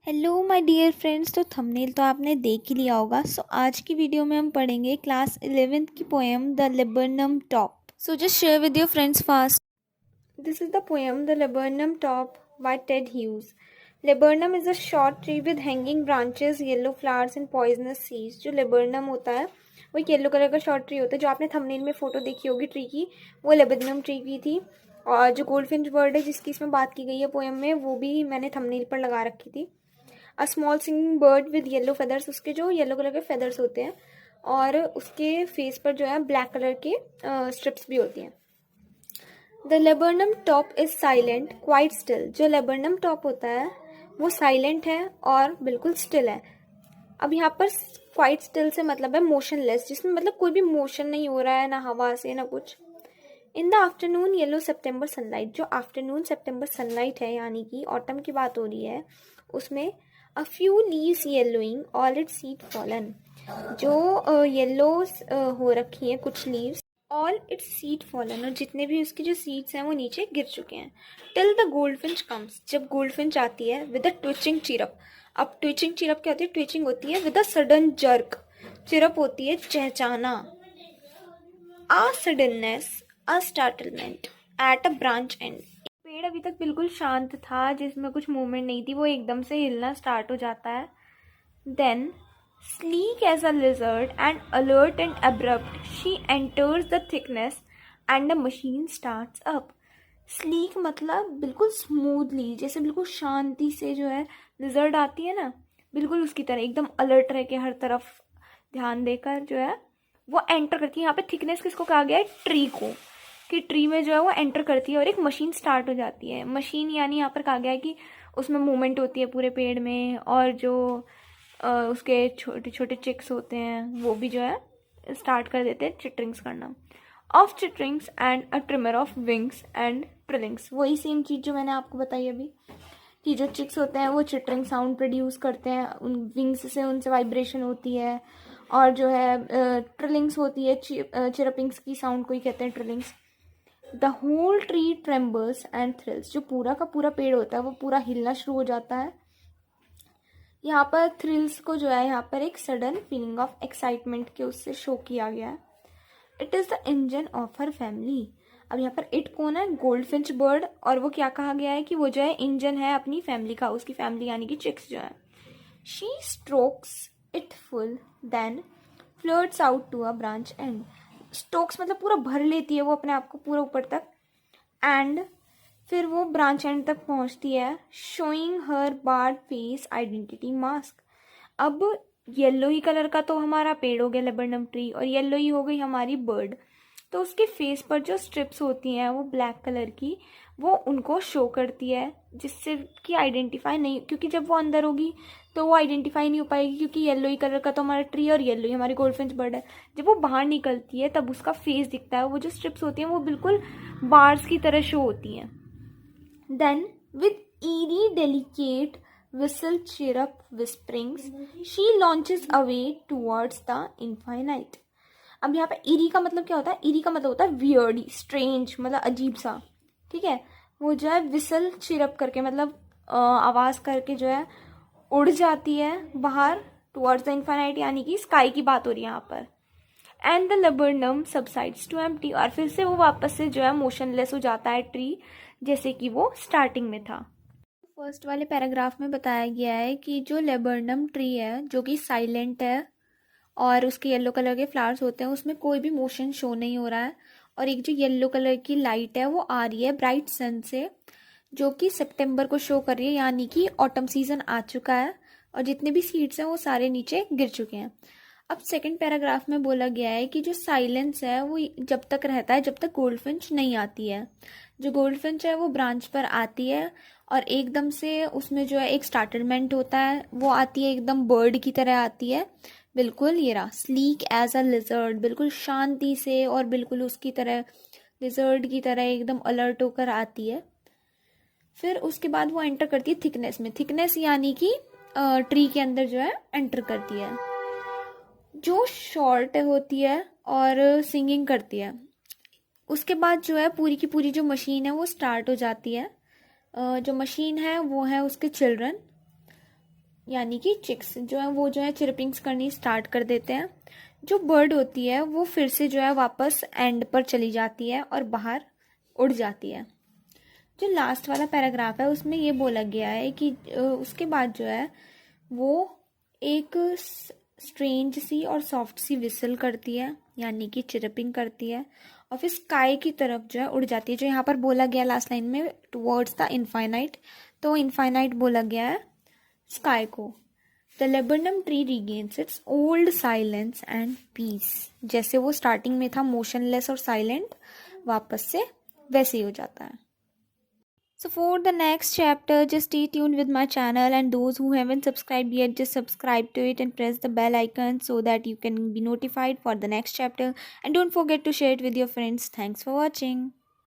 Hello my dear friends. तो thumbnail तो आपने देख ही लिया होगा। आज की वीडियो में हम पढ़ेंगे क्लास 11th की poem the laburnum top. So just share with your friends fast. This is the poem the laburnum top bye Ted Hughes. Laburnum is a short tree with hanging branches, yellow flowers and poisonous seeds. जो laburnum होता है वो एक yellow colour का short tree होता है। जो आपने थंबनेल में फोटो देखी होगी ट्री की, वो लेबरनम ट्री की थी। और जो गोल्डफिंच बर्ड है जिसकी इसमें बात की गई है पोएम में, वो भी मैंने थंबनेल पर लगा रखी थी। A small singing bird with yellow feathers, उसके जो येलो कलर के फेदर्स होते हैं और उसके फेस पर जो है ब्लैक कलर के स्ट्रिप्स भी होती हैं। The laburnum top is silent quite still. जो लेबरनम टॉप होता है वो साइलेंट है और बिल्कुल स्टिल है। अब यहाँ पर क्वाइट स्टिल से मतलब है मोशनलेस, जिसमें मतलब कोई भी मोशन नहीं हो रहा है, ना हवा से ना कुछ। In the afternoon yellow September sunlight. जो आफ्टरनून सेप्टेम्बर सनलाइट है यानी कि ऑटम की बात हो रही है, उसमें a few leaves yellowing all it seed fallen. जो येलो हो रखी हैं कुछ leaves, all it's seed fallen, और जितने भी उसके जो सीड्स हैं वो नीचे गिर चुके हैं। टिल द गोल्डफिंच कम्स, जब गोल्डफिंच आती है विद अ ट्विचिंग चिरप। अब ट्विचिंग चिरप क्या होती है? ट्विचिंग होती है with a sudden jerk, chirp होती है चहचाना। A suddenness, a startlement at a branch end. पेड़ अभी तक बिल्कुल शांत था, जिसमें कुछ मूवमेंट नहीं थी, वो एकदम से हिलना स्टार्ट हो जाता है। Then sleek as a lizard and alert and abrupt, she enters the thickness and the machine starts up. sleek मतलब बिल्कुल स्मूथली, जैसे बिल्कुल शांति से जो है लिजर्ड आती है ना, बिल्कुल उसकी तरह एकदम अलर्ट रह के हर तरफ ध्यान देकर जो है वो एंटर करती है। यहाँ पे थिकनेस किसको कहा गया है? ट्री को, कि ट्री में जो है वो एंटर करती है और एक मशीन स्टार्ट हो जाती है। मशीन यानी यहाँ पर कहा गया है कि उसमें मूवमेंट होती है पूरे पेड़ में, और जो उसके छोटे छोटे चिक्स होते हैं वो भी जो है स्टार्ट कर देते हैं चिटरिंग्स करना। Of चिटरिंग्स and a trimmer of wings and trillings, वही सेम चीज़ जो मैंने आपको बताई अभी, कि जो चिक्स होते हैं वो चिटरिंग साउंड प्रोड्यूस करते हैं, उन विंग्स से उनसे वाइब्रेशन होती है। और जो है ट्रिलिंग्स होती है, चिरपिंग्स की साउंड को ही कहते हैं trillings. The whole tree trembles and thrills, जो पूरा का पूरा पेड़ होता है वो पूरा हिलना शुरू हो जाता है। यहाँ पर थ्रिल्स को जो है यहाँ पर एक सडन फीलिंग ऑफ एक्साइटमेंट के उससे शो किया गया है। It is the engine of her family. अब यहाँ पर इट कौन है? Goldfinch bird. और वो क्या कहा गया है कि वो जो है इंजन है अपनी फैमिली का, उसकी फैमिली यानी कि चिक्स जो है। She strokes it full then flirts out to a branch end. Strokes मतलब पूरा भर लेती है वो अपने आप को पूरा ऊपर तक, एंड फिर वो ब्रांच एंड तक पहुंचती है। Showing her barred face identity mask. अब येलो ही कलर का तो हमारा पेड़ हो गया लेबरनम ट्री, और येलो ही हो गई हमारी बर्ड, तो उसके फेस पर जो स्ट्रिप्स होती हैं वो ब्लैक कलर की, वो उनको शो करती है, जिससे कि आइडेंटिफाई नहीं, क्योंकि जब वो अंदर होगी तो वो आइडेंटिफाई नहीं हो पाएगी, क्योंकि येलो ही कलर का तो हमारा ट्री और येलो ही हमारी गोल्डफिंच बर्ड है। जब वो बाहर निकलती है तब उसका फेस दिखता है, वो जो स्ट्रिप्स होती हैं वो बिल्कुल बार्स की तरह शो होती हैं। Then, with eerie, delicate whistle chirrup whisperings, she launches away towards the infinite. अब यहाँ पे ईरी का मतलब क्या होता है? ईरी का मतलब होता है वियर्ड, स्ट्रेंज, मतलब अजीब सा। ठीक है, वो जो है विसल चिरप करके मतलब आवाज करके जो है उड़ जाती है बाहर टुवर्ड्स द इन्फाइनाइट, यानी कि स्काई की बात हो रही है यहाँ पर। And the laburnum subsides to empty, और फिर से वो वापस से जो है मोशनलेस हो जाता है ट्री, जैसे कि वो स्टार्टिंग में था। फर्स्ट वाले पैराग्राफ में बताया गया है कि जो लेबरनम ट्री है जो कि साइलेंट है और उसके येलो कलर के फ्लावर्स होते हैं, उसमें कोई भी मोशन शो नहीं हो रहा है, और एक जो येलो कलर की लाइट है वो आ रही है ब्राइट सन से, जो कि सितंबर को शो कर रही है, यानी कि ऑटम सीजन आ चुका है और जितने भी सीड्स हैं वो सारे नीचे गिर चुके हैं। अब सेकंड पैराग्राफ में बोला गया है कि जो साइलेंस है वो जब तक रहता है जब तक गोल्डफिंच नहीं आती है। जो गोल्डफिंच है वो ब्रांच पर आती है और एकदम से उसमें जो है एक स्टार्टरमेंट होता है, वो आती है एकदम बर्ड की तरह आती है, बिल्कुल ये रहा स्लीक एज अ लिजर्ड, बिल्कुल शांति से और बिल्कुल उसकी तरह लिजर्ड की तरह एकदम अलर्ट होकर आती है। फिर उसके बाद वो एंटर करती है थिकनेस में। थिकनेस यानी कि ट्री के अंदर जो है एंटर करती है, जो शॉर्ट होती है और सिंगिंग करती है। उसके बाद जो है पूरी की पूरी जो मशीन है वो स्टार्ट हो जाती है। जो मशीन है वो है उसके चिल्ड्रन। यानी कि चिक्स जो है वो जो है चिरपिंग्स करनी स्टार्ट कर देते हैं। जो बर्ड होती है वो फिर से जो है वापस एंड पर चली जाती है और बाहर उड़ जाती है। जो लास्ट वाला पैराग्राफ है उसमें ये बोला गया है कि उसके बाद जो है वो एक स्ट्रेंज सी और सॉफ्ट सी विसल करती है, यानी कि चिरपिंग करती है, और फिर स्काई की तरफ जो है उड़ जाती है। जो यहाँ पर बोला गया लास्ट लाइन में टुवर्ड्स द इनफाइनाइट, तो इनफाइनाइट बोला गया है स्काई को। The laburnum tree regains its old silence and peace. जैसे वो स्टार्टिंग में था मोशनलेस और साइलेंट, वापस से वैसे ही हो जाता है। So for the next chapter, just stay tuned with my channel, and those who haven't subscribed yet, just subscribe to it and press the bell icon so that you can be notified for the next chapter. And don't forget to share it with your friends. Thanks for watching.